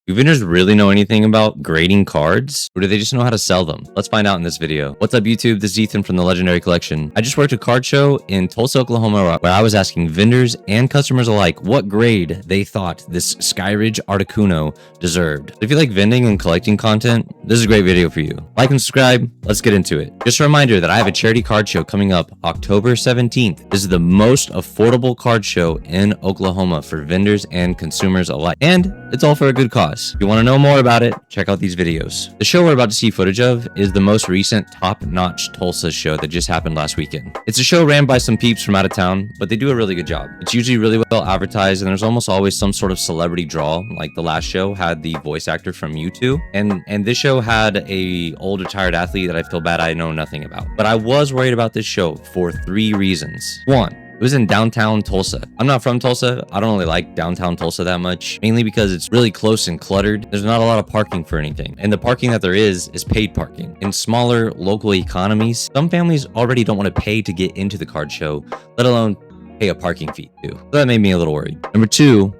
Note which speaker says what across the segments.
Speaker 1: Do vendors really know anything about grading cards, or do they just know how to sell them? Let's find out in this video. What's up, YouTube? This is Ethan from the Legendary Collection. I just worked a card show in Tulsa, Oklahoma, where I was asking vendors and customers alike what grade they thought this Skyridge Articuno deserved. If you like vending and collecting content, this is a great video for you. Like and subscribe. Let's get into it. Just a reminder that I have a charity card show coming up October 17th. This is the most affordable card show in Oklahoma for vendors and consumers alike, and it's all for a good cause. If you want to know more about it, check out these videos. The show we're about to see footage of is the most recent top-notch Tulsa show that just happened last weekend. It's a show ran by some peeps from out of town, but they do a really good job. It's usually really well advertised, and there's almost always some sort of celebrity draw. Like the last show had the voice actor from U2, and this show had a old retired athlete that I feel bad I know nothing about. But I was worried about this show for 3 reasons. 1, it was in downtown Tulsa. I'm not from Tulsa. I don't really like downtown Tulsa that much, mainly because it's really close and cluttered. There's not a lot of parking for anything. And the parking that there is paid parking. In smaller local economies, some families already don't want to pay to get into the card show, let alone pay a parking fee too. So that made me a little worried. Number 2,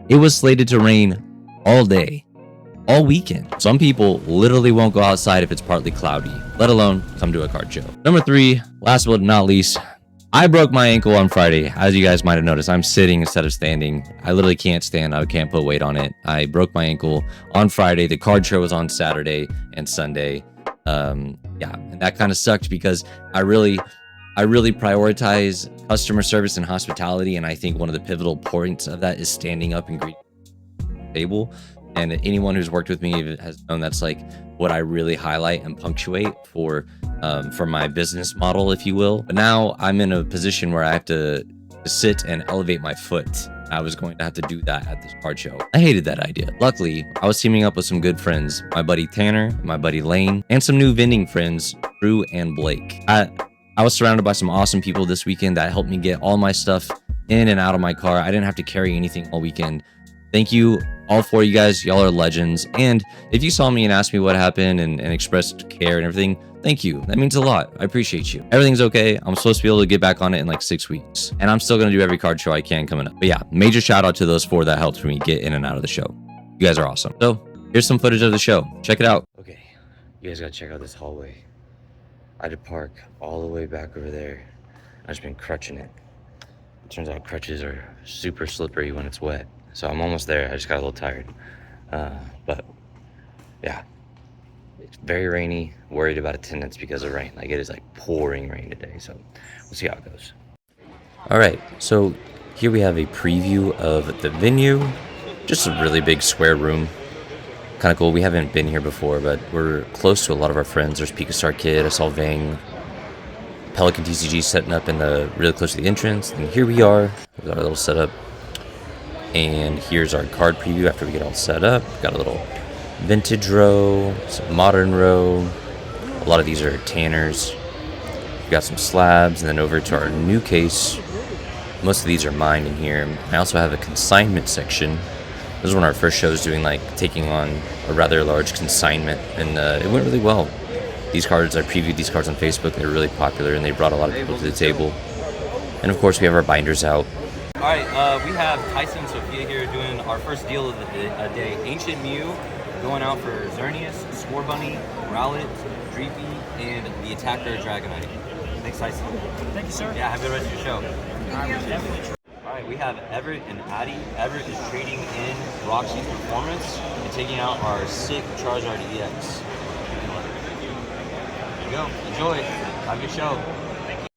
Speaker 1: it was slated to rain all day, all weekend. Some people literally won't go outside if it's partly cloudy, let alone come to a card show. Number 3, last but not least, I broke my ankle on Friday. As you guys might have noticed, I'm sitting instead of standing. I literally can't stand. I can't put weight on it. I broke my ankle on Friday. The card show was on Saturday and Sunday. And that kind of sucked because I really prioritize customer service and hospitality. And I think one of the pivotal points of that is standing up and greeting the table. And anyone who's worked with me has known that's like what I really highlight and punctuate for my business model, if you will. But now I'm in a position where I have to sit and elevate my foot. I was going to have to do that at this card show. I hated that idea. Luckily, I was teaming up with some good friends, my buddy Tanner, my buddy Lane, and some new vending friends, Drew and Blake. I was surrounded by some awesome people this weekend that helped me get all my stuff in and out of my car. I didn't have to carry anything all weekend. Thank you, all 4 of you guys. Y'all are legends. And if you saw me and asked me what happened and expressed care and everything, thank you. That means a lot. I appreciate you. Everything's okay. I'm supposed to be able to get back on it in like 6 weeks. And I'm still going to do every card show I can coming up. But yeah, major shout out to those 4 that helped me get in and out of the show. You guys are awesome. So here's some footage of the show. Check it out.
Speaker 2: Okay, you guys got to check out this hallway. I had to park all the way back over there. I've just been crutching it. It turns out crutches are super slippery when it's wet. So I'm almost there. I just got a little tired. But yeah, it's very rainy. Worried about attendance because of rain. Like it is like pouring rain today. So we'll see how it goes.
Speaker 1: All right, so here we have a preview of the venue. Just a really big square room. Kind of cool. We haven't been here before, but we're close to a lot of our friends. There's Picastar Kid, I saw Vang, Pelican TCG setting up in the really close to the entrance. And here we are with our little setup. And here's our card preview after we get all set up. We've got a little vintage row, some modern row. A lot of these are Tanners. We've got some slabs, and then over to our new case. Most of these are mine in here. I also have a consignment section. This was one of our first shows doing taking on a rather large consignment, and it went really well. These cards, I previewed these cards on Facebook. They were really popular, and they brought a lot of people to the table. And of course, we have our binders out.
Speaker 3: All right, we have Tyson and Sophia here doing our first deal of the day. Ancient Mew going out for Xerneas, Scorbunny, Rowlet, Dreepy, and the Attacker Dragonite. Thanks, Tyson.
Speaker 4: Thank you, sir.
Speaker 3: Yeah, have a good rest of your show. All right, we have Everett and Addie. Everett is trading in Roxy's Performance and taking out our sick Charizard EX. There you go. Enjoy. Have a good show. Thank you.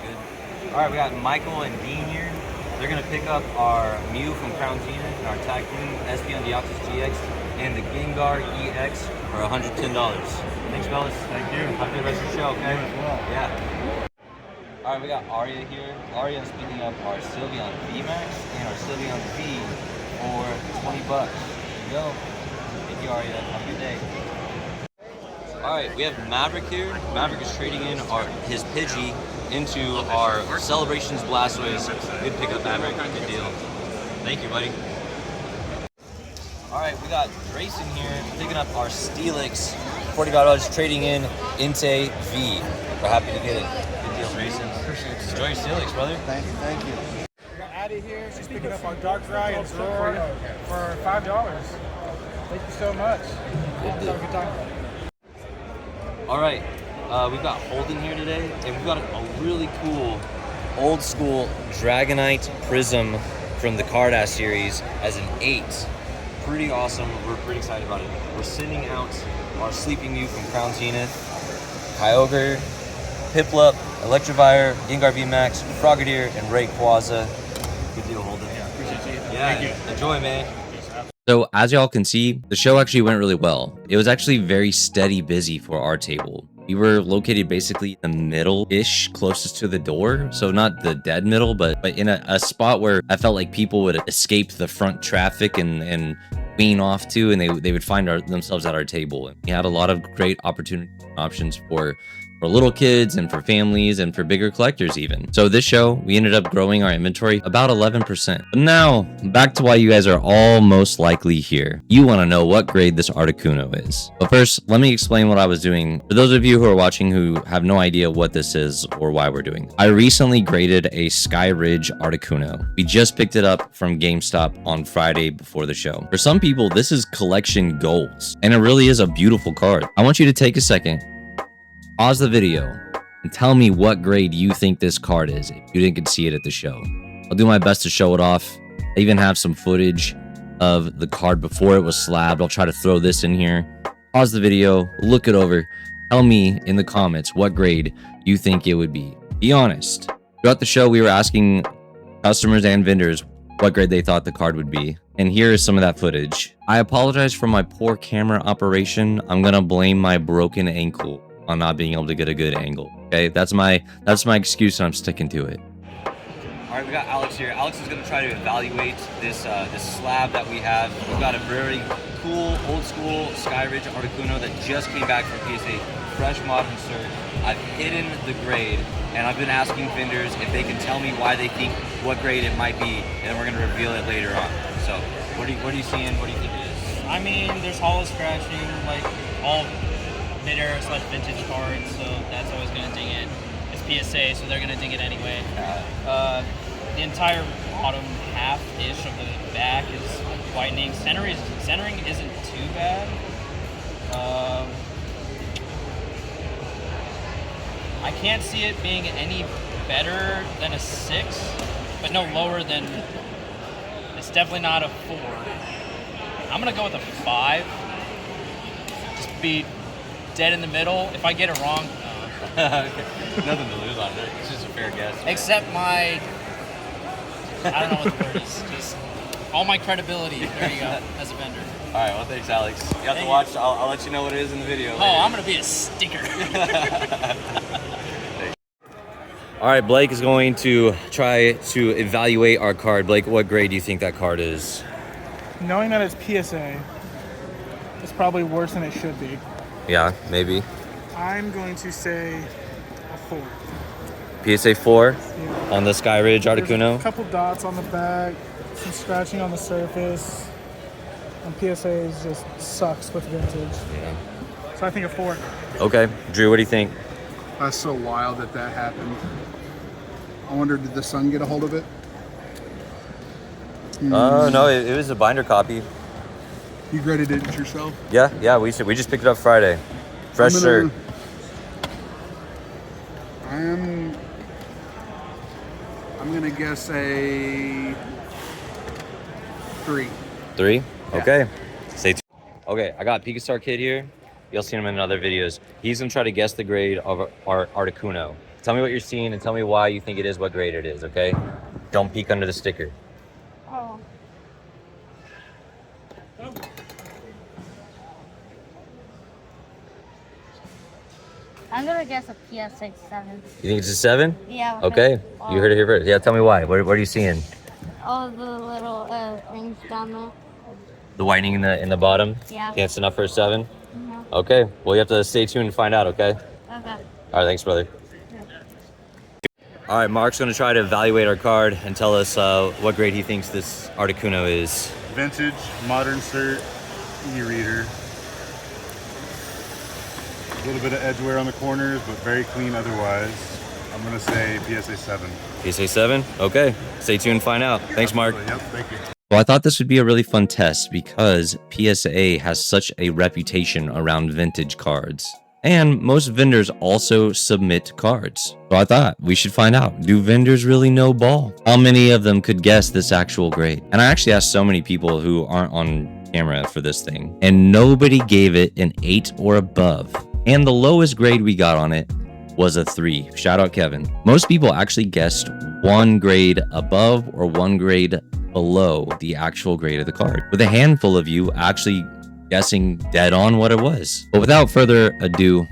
Speaker 3: Good. All right, we got Michael and Dean here. They're going to pick up our Mew from Crown Zenith and our Tag Team Espeon Deoxys GX and the Gengar EX for $110. Thanks, fellas.
Speaker 4: Thank you.
Speaker 3: Have a good rest of your show, okay?
Speaker 4: You as well.
Speaker 3: Yeah. All right, we got Arya here. Arya is picking up our Sylveon VMAX and our Sylveon V for $20. There you go. Thank you, Arya. Have a good day. All right, we have Maverick here. Maverick is trading in his Pidgey into our Celebrations Blastoise. Good pickup, Maverick. Good deal. Thank you, buddy. All right, we got Grayson here picking up our Steelix. $45 trading in Inte V. We're happy to get it. Good deal, Grayson.
Speaker 4: Appreciate it.
Speaker 3: Enjoy your Steelix, brother.
Speaker 4: Thank you, thank you. We got Addie here. She's picking up our Darkrai and Zoroark for $5. Thank you so much. Have a good time.
Speaker 3: All right, we've got Holden here today, and we've got a really cool old school Dragonite Prism from the Cardass series as an 8. Pretty awesome. We're pretty excited about it. We're sending out our Sleeping Mew from Crown Zenith, Kyogre, Piplup, Electivire, Gengar VMAX, Frogadier, and Rayquaza. Good deal, Holden.
Speaker 4: Yeah, appreciate you.
Speaker 3: Yeah,
Speaker 4: Thank you.
Speaker 3: enjoy, man.
Speaker 1: So as y'all can see, the show actually went really well. It was actually very steady busy for our table. We were located basically in the middle-ish, closest to the door. So not the dead middle, but in a spot where I felt like people would escape the front traffic and wean off to, and they would find themselves at our table. And we had a lot of great opportunity options for little kids and for families and for bigger collectors even. So this show, we ended up growing our inventory about 11%. But now, back to why you guys are all most likely here. You want to know what grade this Articuno is. But first, let me explain what I was doing. For those of you who are watching who have no idea what this is or why we're doing it. I recently graded a Sky Ridge Articuno. We just picked it up from GameStop on Friday before the show. For some people, this is collection goals, and it really is a beautiful card. I want you to take a second, pause the video, and tell me what grade you think this card is if you didn't get to see it at the show. I'll do my best to show it off. I even have some footage of the card before it was slabbed. I'll try to throw this in here. Pause the video, look it over. Tell me in the comments what grade you think it would be. Be honest. Throughout the show, we were asking customers and vendors what grade they thought the card would be. And here is some of that footage. I apologize for my poor camera operation. I'm gonna blame my broken ankle on not being able to get a good angle. Okay, that's my excuse, and I'm sticking to it.
Speaker 3: All right, we got Alex here. Alex is going to try to evaluate this this slab that we have. We've got a very cool, old school Sky Ridge Articuno that just came back from PSA, fresh modern cert. I've hidden the grade, and I've been asking vendors if they can tell me why they think what grade it might be, and then we're going to reveal it later on. So, what are you seeing? What do you think it is?
Speaker 5: I mean, there's hollow scratching, like all mid-era / vintage cards, so that's always going to ding it. It's PSA, so they're going to ding it anyway. The entire bottom half-ish of the back is whitening. Centering isn't too bad. I can't see it being any better than a 6, but no lower than, it's definitely not a 4. I'm going to go with a 5. Just be dead in the middle. If I get it wrong,
Speaker 3: Nothing to lose on it. It's just a fair guess.
Speaker 5: except my, I don't know what the word is. Just all my credibility. There you go, as a vendor.
Speaker 3: All right, well, thanks, Alex. You have to watch. I'll let you know what it is in the video.
Speaker 5: Oh, I'm gonna be a stinker.
Speaker 1: All right, Blake is going to try to evaluate our card. Blake, what grade do you think that card is?
Speaker 4: Knowing that it's PSA, it's probably worse than it should be.
Speaker 1: Yeah, maybe.
Speaker 4: I'm going to say a 4.
Speaker 1: PSA 4
Speaker 4: Yeah.
Speaker 1: on the Sky Ridge
Speaker 4: There's
Speaker 1: Articuno.
Speaker 4: a couple dots on the back, some scratching on the surface, and PSA just sucks with vintage.
Speaker 1: Yeah.
Speaker 4: So I think a 4.
Speaker 1: Okay, Drew, what do you think?
Speaker 6: That's so wild that happened. I wonder, did the sun get a hold of it?
Speaker 1: No, it was a binder copy.
Speaker 6: You graded it yourself?
Speaker 1: Yeah, we just picked it up Friday. Fresh shirt.
Speaker 6: I'm gonna guess a 3.
Speaker 1: 3?
Speaker 6: Yeah.
Speaker 1: Okay. Stay tuned. Okay, I got Picastar Kid here. You'll see him in other videos. He's gonna try to guess the grade of our Articuno. Tell me what you're seeing and tell me why you think it is what grade it is, okay? Don't peek under the sticker.
Speaker 7: Oh. I'm gonna guess a PSA 7.
Speaker 1: You think it's a 7?
Speaker 7: Yeah.
Speaker 1: Okay, you heard it here first. Yeah, tell me why. What are you seeing?
Speaker 7: All the little things down there.
Speaker 1: The whitening in the bottom?
Speaker 7: Yeah.
Speaker 1: Think it's enough for a 7?
Speaker 7: Mhm.
Speaker 1: Okay, well you have to stay tuned and find out, okay?
Speaker 7: Okay.
Speaker 1: All right, thanks, brother. All right, Mark's gonna try to evaluate our card and tell us what grade he thinks this Articuno is.
Speaker 8: Vintage, modern cert, e-reader. A little bit of edge wear on the corners, but very clean otherwise. I'm gonna say PSA 7.
Speaker 1: PSA 7? Okay, stay tuned and find out. Thanks, Mark.
Speaker 8: Yep, thank you.
Speaker 1: So I thought this would be a really fun test because PSA has such a reputation around vintage cards. And most vendors also submit cards. So I thought we should find out, do vendors really know ball? How many of them could guess this actual grade? And I actually asked so many people who aren't on camera for this thing, and nobody gave it an 8 or above. And the lowest grade we got on it was a 3. Shout out Kevin. Most people actually guessed 1 grade above or 1 grade below the actual grade of the card, with a handful of you actually guessing dead on what it was. But without further ado,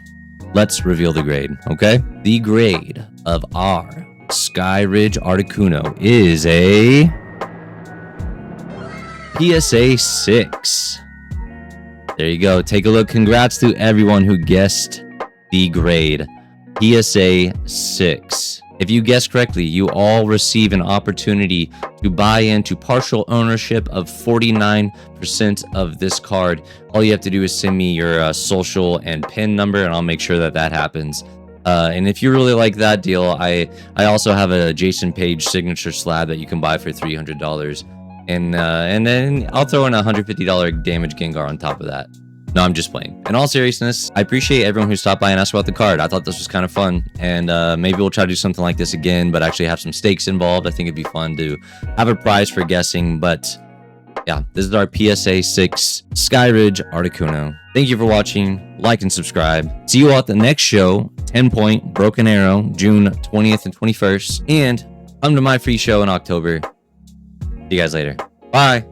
Speaker 1: let's reveal the grade, okay? The grade of our Skyridge Articuno is a PSA 6. There you go. Take a look. Congrats to everyone who guessed the grade. PSA 6. If you guess correctly, you all receive an opportunity to buy into partial ownership of 49% of this card. All you have to do is send me your social and PIN number, and I'll make sure that that happens. And if you really like that deal, I also have a Jason Page signature slab that you can buy for $300. And then I'll throw in a $150 damage Gengar on top of that. No, I'm just playing. In all seriousness, I appreciate everyone who stopped by and asked about the card. I thought this was kind of fun, and maybe we'll try to do something like this again, but actually have some stakes involved. I think it'd be fun to have a prize for guessing, but yeah, this is our PSA 6 Skyridge Articuno. Thank you for watching. Like and subscribe. See you all at the next show, 10 Point Broken Arrow, June 20th and 21st, and come to my free show in October. See you guys later. Bye.